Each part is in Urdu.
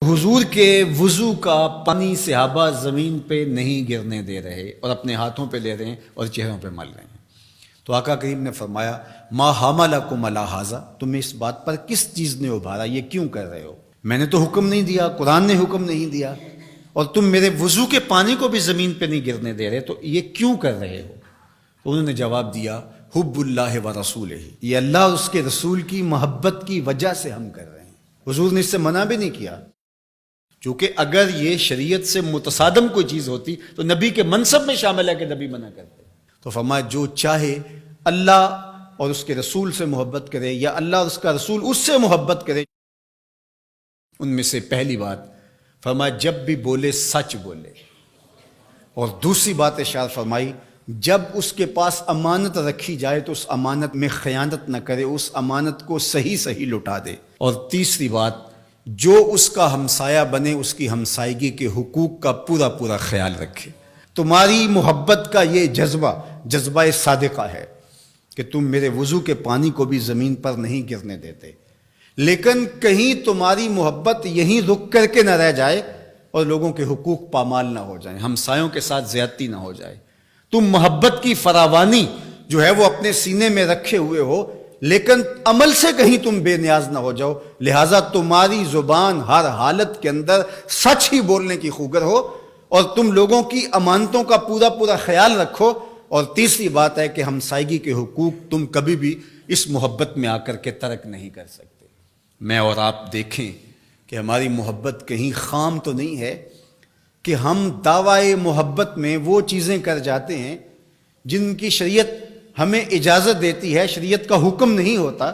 حضور کے وضو کا پانی صحابہ زمین پہ نہیں گرنے دے رہے اور اپنے ہاتھوں پہ لے رہے ہیں اور چہروں پہ مل رہے ہیں. تو آقا کریم نے فرمایا ما حملکم علی ھذا، تمہیں اس بات پر کس چیز نے ابھارا، یہ کیوں کر رہے ہو؟ میں نے تو حکم نہیں دیا، قرآن نے حکم نہیں دیا، اور تم میرے وضو کے پانی کو بھی زمین پہ نہیں گرنے دے رہے، تو یہ کیوں کر رہے ہو؟ تو انہوں نے جواب دیا حب اللہ و رسولہ، یہ اللہ اور اس کے رسول کی محبت کی وجہ سے ہم کر رہے ہیں. حضور نے اس سے منع بھی نہیں کیا، چونکہ اگر یہ شریعت سے متصادم کوئی چیز ہوتی تو نبی کے منصب میں شامل ہے کہ نبی منع کرتے. تو فرمایا جو چاہے اللہ اور اس کے رسول سے محبت کرے یا اللہ اور اس کا رسول اس سے محبت کرے. ان میں سے پہلی بات فرمایا جب بھی بولے سچ بولے، اور دوسری بات ارشاد فرمائی جب اس کے پاس امانت رکھی جائے تو اس امانت میں خیانت نہ کرے، اس امانت کو صحیح لٹا دے. اور تیسری بات جو اس کا ہمسایہ بنے اس کی ہمسائیگی کے حقوق کا پورا خیال رکھے. تمہاری محبت کا یہ جذبہ صادقہ ہے کہ تم میرے وضو کے پانی کو بھی زمین پر نہیں گرنے دیتے، لیکن کہیں تمہاری محبت یہیں رک کر کے نہ رہ جائے اور لوگوں کے حقوق پامال نہ ہو جائیں، ہمسایوں کے ساتھ زیادتی نہ ہو جائے. تم محبت کی فراوانی جو ہے وہ اپنے سینے میں رکھے ہوئے ہو، لیکن عمل سے کہیں تم بے نیاز نہ ہو جاؤ، لہٰذا تمہاری زبان ہر حالت کے اندر سچ ہی بولنے کی خوگر ہو، اور تم لوگوں کی امانتوں کا پورا خیال رکھو. اور تیسری بات ہے کہ ہمسائیگی کے حقوق تم کبھی بھی اس محبت میں آ کر کے ترک نہیں کر سکتے. میں اور آپ دیکھیں کہ ہماری محبت کہیں خام تو نہیں ہے کہ ہم دعوی محبت میں وہ چیزیں کر جاتے ہیں جن کی شریعت ہمیں اجازت دیتی ہے، شریعت کا حکم نہیں ہوتا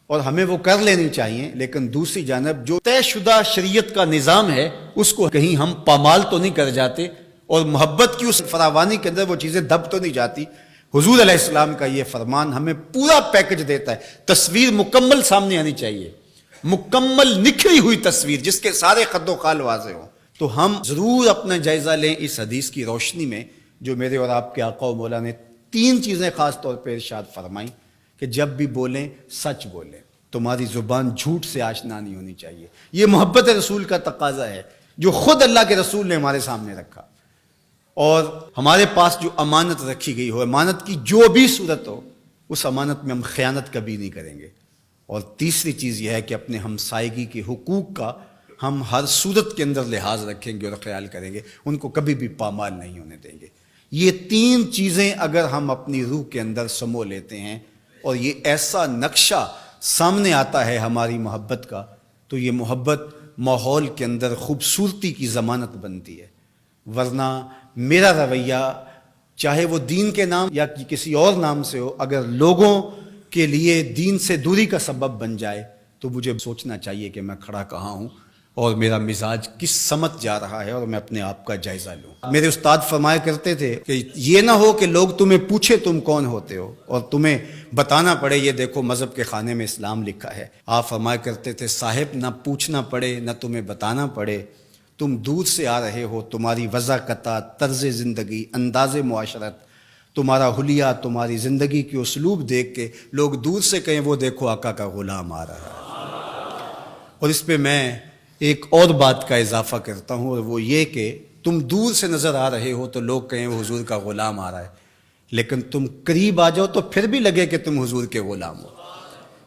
اور ہمیں وہ کر لینی چاہیے، لیکن دوسری جانب جو طے شدہ شریعت کا نظام ہے اس کو کہیں ہم پامال تو نہیں کر جاتے، اور محبت کی اس فراوانی کے اندر وہ چیزیں دب تو نہیں جاتی. حضور علیہ السلام کا یہ فرمان ہمیں پورا پیکج دیتا ہے. تصویر مکمل سامنے آنی چاہیے، مکمل نکھری ہوئی تصویر جس کے سارے خد و خال واضح ہوں. تو ہم ضرور اپنا جائزہ لیں اس حدیث کی روشنی میں جو میرے اور آپ کے آقا و مولا نے 3 چیزیں خاص طور پہ ارشاد فرمائیں کہ جب بھی بولیں سچ بولیں، تمہاری زبان جھوٹ سے آشنا نہیں ہونی چاہیے. یہ محبت رسول کا تقاضا ہے جو خود اللہ کے رسول نے ہمارے سامنے رکھا. اور ہمارے پاس جو امانت رکھی گئی ہو، امانت کی جو بھی صورت ہو، اس امانت میں ہم خیانت کبھی نہیں کریں گے. اور تیسری چیز یہ ہے کہ اپنے ہمسائیگی کے حقوق کا ہم ہر صورت کے اندر لحاظ رکھیں گے اور خیال کریں گے، ان کو کبھی بھی پامال نہیں ہونے دیں گے. یہ 3 چیزیں اگر ہم اپنی روح کے اندر سمو لیتے ہیں اور یہ ایسا نقشہ سامنے آتا ہے ہماری محبت کا، تو یہ محبت ماحول کے اندر خوبصورتی کی ضمانت بنتی ہے. ورنہ میرا رویہ چاہے وہ دین کے نام یا کسی اور نام سے ہو، اگر لوگوں کے لیے دین سے دوری کا سبب بن جائے تو مجھے سوچنا چاہیے کہ میں کھڑا کہاں ہوں اور میرا مزاج کس سمت جا رہا ہے، اور میں اپنے آپ کا جائزہ لوں. میرے استاد فرمایا کرتے تھے کہ یہ نہ ہو کہ لوگ تمہیں پوچھے تم کون ہوتے ہو اور تمہیں بتانا پڑے یہ دیکھو مذہب کے خانے میں اسلام لکھا ہے. آپ فرمایا کرتے تھے صاحب نہ پوچھنا پڑے نہ تمہیں بتانا پڑے، تم دور سے آ رہے ہو، تمہاری وضاقت، طرز زندگی، انداز معاشرت، تمہارا حلیہ، تمہاری زندگی کی اسلوب دیکھ کے لوگ دور سے کہیں وہ دیکھو آقا کا غلام آ رہا ہے. اور اس پہ میں ایک اور بات کا اضافہ کرتا ہوں، اور وہ یہ کہ تم دور سے نظر آ رہے ہو تو لوگ کہیں وہ حضور کا غلام آ رہا ہے، لیکن تم قریب آ جاؤ تو پھر بھی لگے کہ تم حضور کے غلام ہو.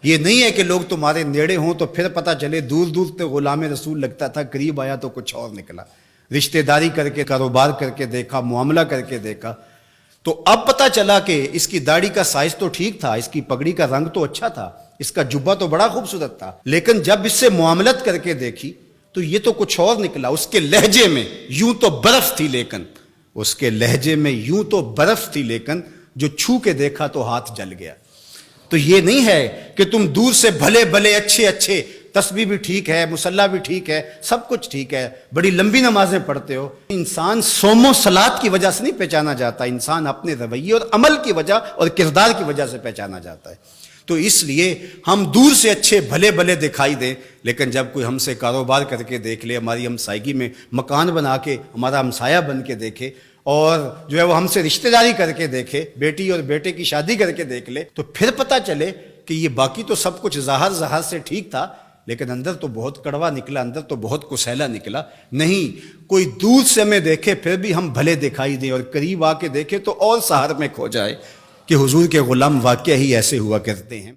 یہ نہیں ہے کہ لوگ تمہارے نیڑے ہوں تو پھر پتہ چلے دور تو غلام رسول لگتا تھا، قریب آیا تو کچھ اور نکلا. رشتہ داری کر کے، کاروبار کر کے دیکھا، معاملہ کر کے دیکھا تو اب پتہ چلا کہ اس کی داڑھی کا سائز تو ٹھیک تھا، اس کی پگڑی کا رنگ تو اچھا تھا، اس کا جبہ تو بڑا خوبصورت تھا، لیکن جب اس سے معاملت کر کے دیکھی تو یہ تو کچھ اور نکلا. اس کے لہجے میں یوں تو برف تھی، لیکن اس کے لہجے میں یوں تو برف تھی، لیکن جو چھو کے دیکھا تو ہاتھ جل گیا. تو یہ نہیں ہے کہ تم دور سے بھلے اچھے تسبیح بھی ٹھیک ہے، مصلی بھی ٹھیک ہے، سب کچھ ٹھیک ہے، بڑی لمبی نمازیں پڑھتے ہو. انسان صوم و صلات کی وجہ سے نہیں پہچانا جاتا، انسان اپنے رویے اور عمل کی وجہ اور کردار کی وجہ سے پہچانا جاتا ہے. تو اس لیے ہم دور سے اچھے بھلے دکھائی دیں، لیکن جب کوئی ہم سے کاروبار کر کے دیکھ لے، ہماری ہمسائیگی میں مکان بنا کے ہمارا ہمسایہ بن کے دیکھے، اور جو ہے وہ ہم سے رشتہ داری کر کے دیکھے، بیٹی اور بیٹے کی شادی کر کے دیکھ لے، تو پھر پتہ چلے کہ یہ باقی تو سب کچھ ظاہر سے ٹھیک تھا، لیکن اندر تو بہت کڑوا نکلا، اندر تو بہت کسیلا نکلا. نہیں، کوئی دور سے ہمیں دیکھے پھر بھی ہم بھلے دکھائی دیں، اور قریب آ کے دیکھے تو اور سحر میں کھو جائے کہ حضور کے غلام واقعہ ہی ایسے ہوا کرتے ہیں.